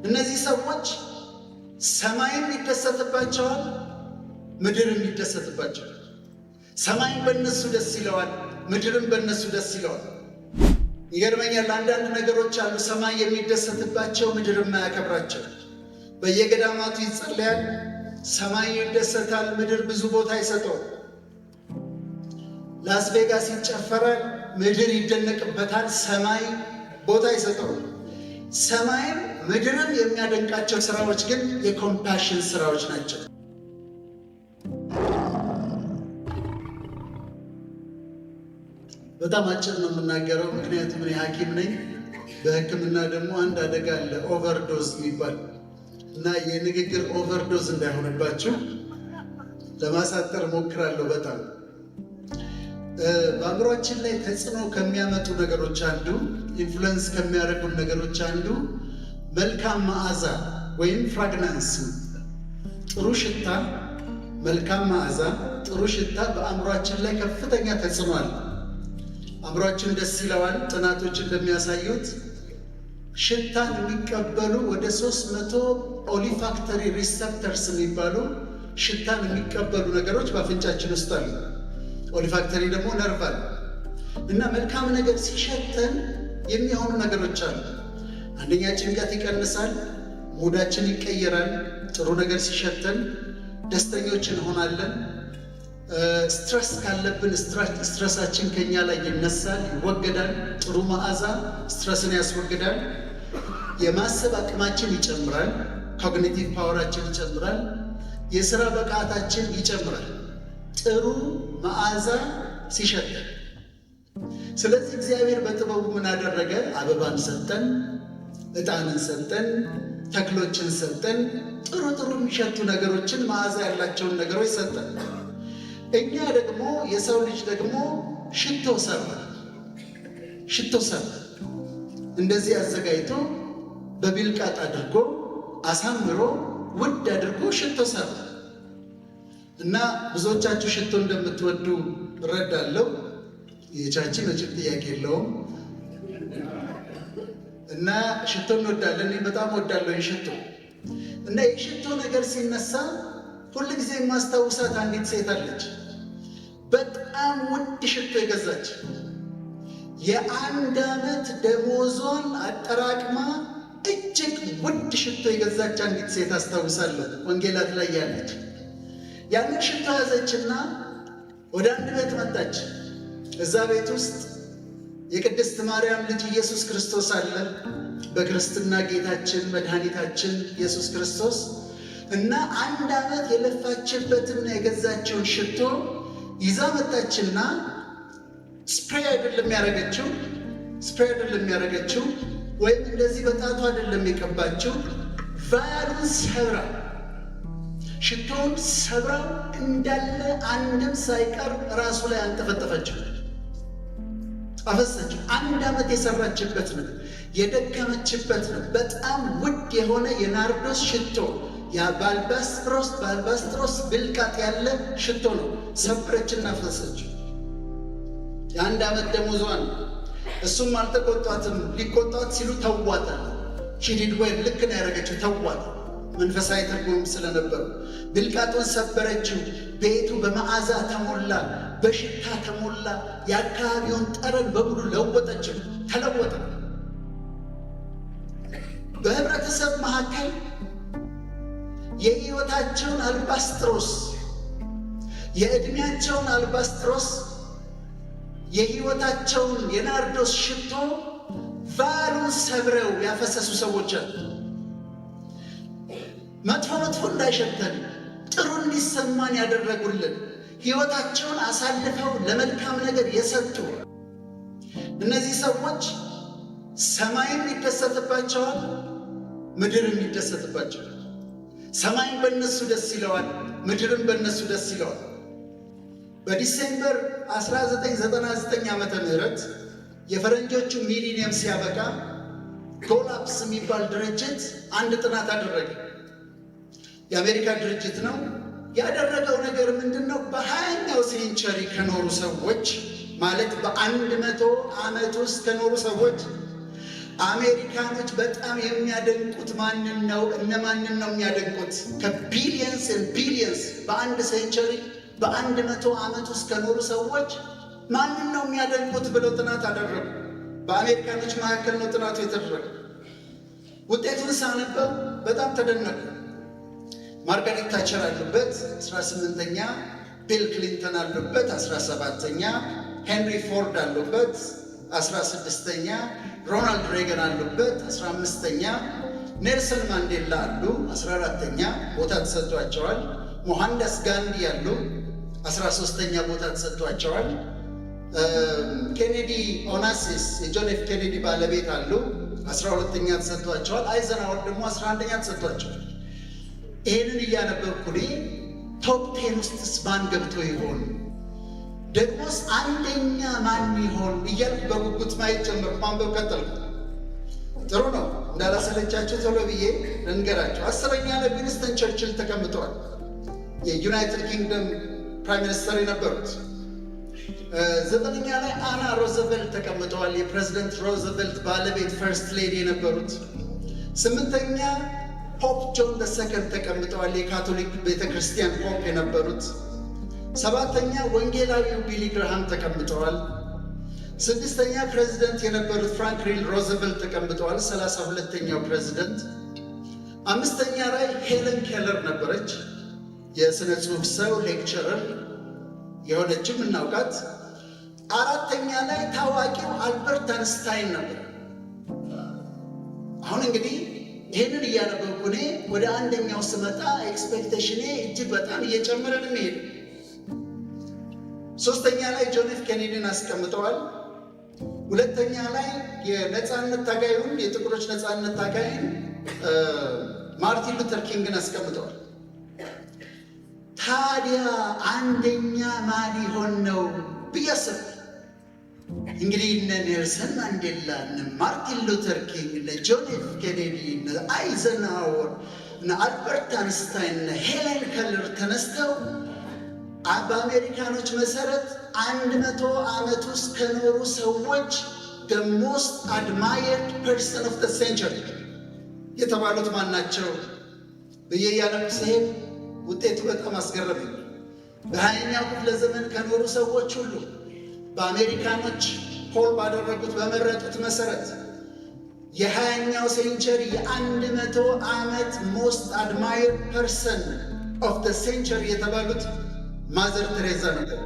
እነዚህ ሰዎች ሰማይም ይደሰትባቸዋል፣ ምድርም ይደሰትባቸዋል። ሰማይም በእነሱ ደስ ይለዋል፣ ምድርም በእነሱ ደስ ይለዋል። ይገርመኛል። አንዳንድ ነገሮች አሉ ሰማይ የሚደሰትባቸው ምድር የማያከብራቸው። በየገዳማቱ ይጸለያል፣ ሰማይ ይደሰታል፣ ምድር ብዙ ቦታ ይሰጠዋል። ላስ ቬጋስ ይጨፈራል፣ ምድር ይደነቅበታል፣ ሰማይ ቦታ ይሰጠዋል። ሰማይም ምድርም የሚያደንቃቸው ስራዎች ግን የኮምፓሽን ስራዎች ናቸው። በጣም አጭር ነው የምናገረው፣ ምክንያቱም እኔ ሐኪም ነኝ። በሕክምና ደግሞ አንድ አደጋ አለ፣ ኦቨርዶዝ የሚባል እና የንግግር ኦቨርዶዝ እንዳይሆንባችሁ ለማሳጠር ሞክራለሁ። በጣም በአእምሯችን ላይ ተጽዕኖ ከሚያመጡ ነገሮች አንዱ፣ ኢንፍሉዌንስ ከሚያደርጉን ነገሮች አንዱ መልካም መዓዛ ወይም ፍራግናንስ። ጥሩ ሽታ፣ መልካም መዓዛ፣ ጥሩ ሽታ በአእምሯችን ላይ ከፍተኛ ተጽዕኖ አለ። አእምሯችን ደስ ይለዋል። ጥናቶች እንደሚያሳዩት ሽታን የሚቀበሉ ወደ 300 ኦሊፋክተሪ ሪሰፕተርስ የሚባሉ ሽታን የሚቀበሉ ነገሮች በአፍንጫችን ውስጥ አሉ። ኦሊፋክተሪ ደግሞ ነርቭ አለ እና መልካም ነገር ሲሸተን የሚሆኑ ነገሮች አሉ። አንደኛ ጭንቀት ይቀንሳል፣ ሙዳችን ይቀየራል። ጥሩ ነገር ሲሸተን ደስተኞች እንሆናለን። ስትረስ ካለብን ስትረሳችን ከኛ ላይ ይነሳል፣ ይወገዳል። ጥሩ መዓዛ ስትረስን ያስወግዳል። የማሰብ አቅማችን ይጨምራል፣ ኮግኒቲቭ ፓወራችን ይጨምራል። የሥራ ብቃታችን ይጨምራል ጥሩ መዓዛ ሲሸተን። ስለዚህ እግዚአብሔር በጥበቡ ምን አደረገ? አበባን ሰጠን፣ ዕጣንን ሰጠን፣ ተክሎችን ሰጠን፣ ጥሩ ጥሩ የሚሸቱ ነገሮችን፣ መዓዛ ያላቸውን ነገሮች ሰጠን። እኛ ደግሞ የሰው ልጅ ደግሞ ሽቶ ሰራ። እንደዚህ አዘጋጅቶ በቢልቃጥ አድርጎ አሳምሮ ውድ አድርጎ ሽቶ ሰራ እና ብዙዎቻችሁ ሽቶ እንደምትወዱ እረዳለሁ። የቻቺ መቼም ጥያቄ የለውም እና ሽቶ እንወዳለን። እኔ በጣም ወዳለሁ የሽቶ እና የሽቶ ነገር ሲነሳ ሁል ጊዜ የማስታውሳት አንዲት ሴት አለች። በጣም ውድ ሽቶ የገዛች የ1 ዓመት ደሞዟን አጠራቅማ እጅግ ውድ ሽቶ የገዛች አንዲት ሴት አስታውሳለሁ። ወንጌላት ላይ ያለች ያንን ሽቶ ያዘችና ወደ አንድ ቤት መጣች። እዛ ቤት ውስጥ የቅድስት ማርያም ልጅ ኢየሱስ ክርስቶስ አለ፣ በክርስትና ጌታችን መድኃኒታችን ኢየሱስ ክርስቶስ እና 1 ዓመት የለፋችበትና የገዛችውን ሽቶ ይዛ መጣችና ስፕሬይ አይደለም ያደረገችው ወይም እንደዚህ በጣቷ አይደለም የቀባችው። ቫያሉን ሰብራ ሽቶውን ሰብራ እንዳለ አንድም ሳይቀር ራሱ ላይ አንጠፈጠፈችው፣ አፈሰችው። 1 ዓመት የሰራችበት ነው፣ የደከመችበት ነው። በጣም ውድ የሆነ የናርዶስ ሽቶ በአልባስጥሮስ ብልቃጥ ያለ ሽቶ ነው። ሰብረችና አፈሰችው። የ1 ዓመት ደሞዟን። እሱም አልተቆጧትም። ሊቆጧት ሲሉ ተዋታል። ቺዲድ ወይ ልክ ነው ያደረገችው፣ ተዋት። መንፈሳዊ ትርጉም ስለነበሩ ብልቃጡን ሰበረችው። ቤቱ በመዓዛ ተሞላ፣ በሽታ ተሞላ። የአካባቢውን ጠረን በሙሉ ለወጠችው፣ ተለወጠ። በህብረተሰብ መካከል የሕይወታቸውን አልባስጥሮስ፣ የዕድሜያቸውን አልባስጥሮስ፣ የሕይወታቸውን የናርዶስ ሽቶ ቫሉን ሰብረው ያፈሰሱ ሰዎች አሉ። መጥፎ እንዳይሸተን ጥሩ እንዲሰማን ያደረጉልን፣ ሕይወታቸውን አሳልፈው ለመልካም ነገር የሰጡ እነዚህ ሰዎች ሰማይም ይደሰትባቸዋል፣ ምድርም ይደሰትባቸዋል። ሰማይም በእነሱ ደስ ይለዋል፣ ምድርም በእነሱ ደስ ይለዋል። በዲሴምበር 1999 ዓመተ ምህረት የፈረንጆቹ ሚሊኒየም ሲያበቃ ጎላፕስ የሚባል ድርጅት አንድ ጥናት አደረገ። የአሜሪካ ድርጅት ነው። ያደረገው ነገር ምንድነው? በ20ኛው ሴንቸሪ ከኖሩ ሰዎች ማለት በ100 ዓመት ውስጥ ከኖሩ ሰዎች አሜሪካኖች በጣም የሚያደንቁት ማንን ነው? እነማንን ነው የሚያደንቁት? ከቢሊየንስ ቢሊየንስ በአንድ ሴንቸሪ በ100 ዓመት ውስጥ ከኖሩ ሰዎች ማንን ነው የሚያደንቁት ብለው ጥናት አደረጉ። በአሜሪካኖች መካከል ነው ጥናቱ የተደረገ። ውጤቱን ሳነበው በጣም ተደነቁ። ማርጋሬት ታቸር አሉበት 18ኛ፣ ቢል ክሊንተን አሉበት 17ኛ፣ ሄንሪ ፎርድ አሉበት 16ኛ፣ ሮናልድ ሬገን አሉበት 15ኛ፣ ኔልሰን ማንዴላ አሉ 14ኛ ቦታ ተሰጥቷቸዋል። ሞሃንዳስ ጋንዲ ያሉ 13ኛ ቦታ ተሰጥቷቸዋል። ኬኔዲ ኦናሲስ የጆን ኤፍ ኬኔዲ ባለቤት አሉ 12ኛ ተሰጥቷቸዋል። አይዘንሃወር ደግሞ 11ኛ ተሰጥቷቸዋል። ይህንን እያነበብኩ እኔ ቶፕ 10 ውስጥስ ማን ገብቶ ይሆን? ደግሞስ አንደኛ ማን ይሆን እያልኩ በጉጉት ማየት ጀመርኩ። ማንበብ ቀጠልኩ። ጥሩ ነው፣ እንዳላሰለቻቸው ቶሎ ብዬ ልንገራቸው። 10ኛ ላይ ዊንስተን ቸርችል ተቀምጠዋል። የዩናይትድ ኪንግደም ፕራይም ሚኒስተር የነበሩት። 9ኛ ላይ አና ሮዘቬልት ተቀምጠዋል። የፕሬዚደንት ሮዘቬልት ባለቤት ፈርስት ሌዲ የነበሩት። 8ኛ ፖፕ ጆን II ተቀምጠዋል። የካቶሊክ ቤተክርስቲያን ፖፕ የነበሩት። 7ኛ ወንጌላዊው ቢሊ ግርሃም ተቀምጠዋል። 6ኛ ፕሬዚደንት የነበሩት ፍራንክሊን ሮዘቬልት ተቀምጠዋል። 32ኛው ፕሬዚደንት። 5ኛ ላይ ሄለን ኬለር ነበረች፣ የሥነ ጽሑፍ ሰው ሌክቸረር የሆነችም እናውቃት። 4ኛ ላይ ታዋቂው አልበርት አንስታይን ነበር። አሁን እንግዲህ ይህንን እያነበብኩ እኔ ወደ አንደኛው ስመጣ ኤክስፔክቴሽኔ እጅግ በጣም እየጨመረ ነው የሚሄድ። 3ኛ ላይ ጆን ኤፍ ኬኔዲን አስቀምጠዋል። 2ኛ ላይ የነፃነት ታጋዩን የጥቁሮች ነፃነት ታጋይን ማርቲን ሉተር ኪንግን አስቀምጠዋል። ታዲያ አንደኛ ማን ሊሆን ነው ብዬ አሰብኩ። እንግዲህ እነ ኔልሰን ማንዴላ፣ እነ ማርቲን ሉተር ኪንግ፣ እነ ጆን ኤፍ ኬኔዲ፣ እነ አይዘንሃወር፣ እነ አልበርት አንስታይን፣ እነ ሄለን ከለር ተነስተው በአሜሪካኖች መሰረት 100 ዓመት ውስጥ ከኖሩ ሰዎች the most admired person of the century የተባሉት ማን ናቸው ብዬ ያነብ ሲሄድ ውጤቱ በጣም አስገረመኝ። በ20ኛው ክፍለ ዘመን ከኖሩ ሰዎች ሁሉ በአሜሪካኖች ፖል ባደረጉት በመረጡት መሰረት የ20ኛው ሴንቸሪ የ100 ዓመት ሞስት አድማየርድ ፐርሰን ኦፍ ደ ሴንቸሪ የተባሉት ማዘር ቴሬዛ ነበር።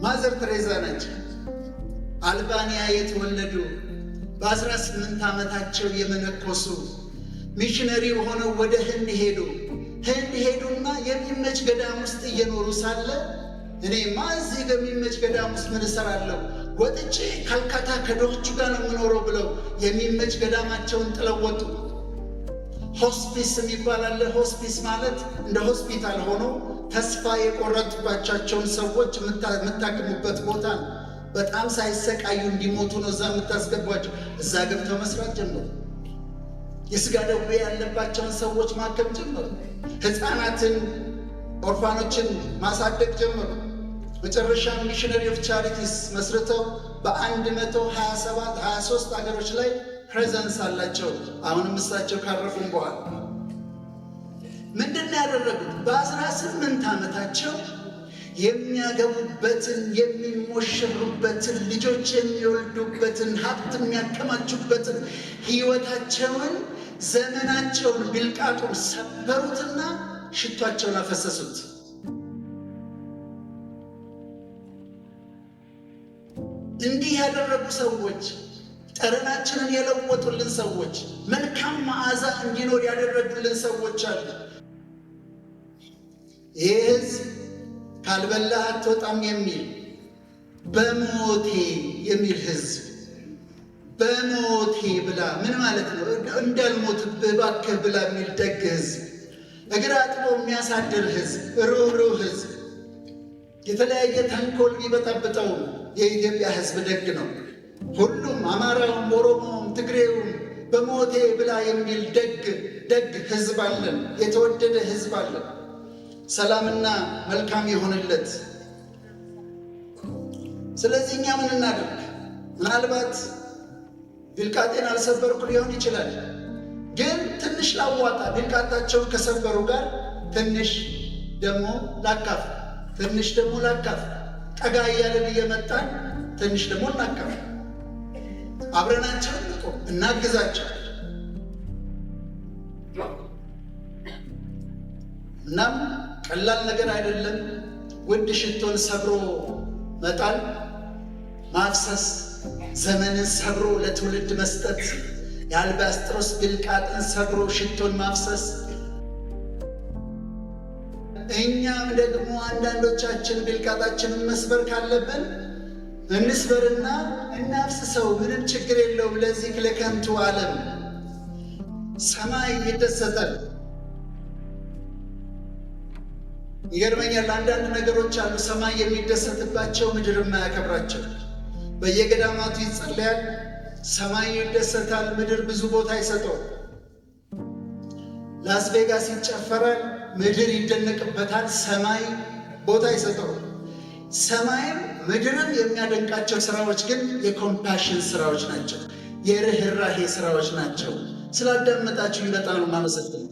ማዘር ቴሬዛ ናቸው። አልባንያ የተወለዱ በ18 ዓመታቸው የመነኮሱ ሚሽነሪ ሆነው ወደ ህንድ ሄዱና የሚመች ገዳም ውስጥ እየኖሩ ሳለ እኔማ እዚህ በሚመች ገዳም ውስጥ ምን እሰራለሁ? ወጥቼ ካልካታ ከድሆቹ ጋር ነው የምኖረው ብለው የሚመች ገዳማቸውን ጥለው ወጡ። ሆስፒስ የሚባል አለ። ሆስፒስ ማለት እንደ ሆስፒታል ሆኖ ተስፋ የቆረጡባቸውን ሰዎች የምታክሙበት ቦታ ነው። በጣም ሳይሰቃዩ እንዲሞቱ ነው እዛ የምታስገቧቸው። እዛ ገብተው መስራት ጀመሩ። የስጋ ደዌ ያለባቸውን ሰዎች ማከም ጀመሩ። ሕፃናትን፣ ኦርፋኖችን ማሳደግ ጀመሩ። መጨረሻ ሚሽነሪ ኦፍ ቻሪቲስ መስርተው በ127 23 ሀገሮች ላይ ፕሬዘንስ አላቸው። አሁንም እሳቸው ካረፉም በኋላ ምንድን ያደረጉት? በ18 ዓመታቸው የሚያገቡበትን፣ የሚሞሸሩበትን፣ ልጆች የሚወልዱበትን፣ ሀብት የሚያከማቹበትን ሕይወታቸውን፣ ዘመናቸውን፣ ብልቃጡን ሰበሩትና ሽቷቸውን አፈሰሱት። እንዲህ ያደረጉ ሰዎች፣ ጠረናችንን የለወጡልን ሰዎች፣ መልካም መዓዛ እንዲኖር ያደረጉልን ሰዎች አሉ። ይህ ሕዝብ ካልበላህ አትወጣም የሚል በሞቴ የሚል ሕዝብ፣ በሞቴ ብላ ምን ማለት ነው? እንዳልሞትብህ እባክህ ብላ የሚል ደግ ሕዝብ፣ እግር አጥቦ የሚያሳድር ሕዝብ፣ ሩህሩህ ሕዝብ፣ የተለያየ ተንኮል ቢበጠብጠውም የኢትዮጵያ ሕዝብ ደግ ነው። ሁሉም አማራውም፣ ኦሮሞውም፣ ትግሬውም በሞቴ ብላ የሚል ደግ ሕዝብ አለን። የተወደደ ሕዝብ አለን። ሰላምና መልካም የሆነለት ስለዚህ እኛ ምን እናደርግ? ምናልባት ብልቃጤን አልሰበርኩ ሊሆን ይችላል፣ ግን ትንሽ ላዋጣ። ብልቃጣቸውን ከሰበሩ ጋር ትንሽ ደግሞ ላካፍ፣ ትንሽ ደግሞ ላካፍ፣ ጠጋ እያለን እየመጣን ትንሽ ደግሞ እናካፍ። አብረናቸው እንቆም፣ እናግዛቸው። እናም ቀላል ነገር አይደለም። ውድ ሽቶን ሰብሮ መጣል፣ ማፍሰስ፣ ዘመንን ሰብሮ ለትውልድ መስጠት፣ የአልባስጥሮስ ብልቃጥን ሰብሮ ሽቶን ማፍሰስ። እኛም ደግሞ አንዳንዶቻችን ብልቃጣችንን መስበር ካለብን እንስበርና እናፍስሰው። ምንም ችግር የለውም። ለዚህ ለከንቱ ዓለም ሰማይ ይደሰታል። ይገርመኛል። አንዳንድ ነገሮች አሉ ሰማይ የሚደሰትባቸው ምድር የማያከብራቸው። በየገዳማቱ ይጸለያል፣ ሰማይ ይደሰታል፣ ምድር ብዙ ቦታ ይሰጠው። ላስ ቬጋስ ይጨፈራል፣ ምድር ይደነቅበታል፣ ሰማይ ቦታ ይሰጠው። ሰማይም ምድርም የሚያደንቃቸው ስራዎች ግን የኮምፓሽን ስራዎች ናቸው፣ የርኅራሄ ስራዎች ናቸው። ስላዳመጣችሁ በጣም ነው የማመሰግነው።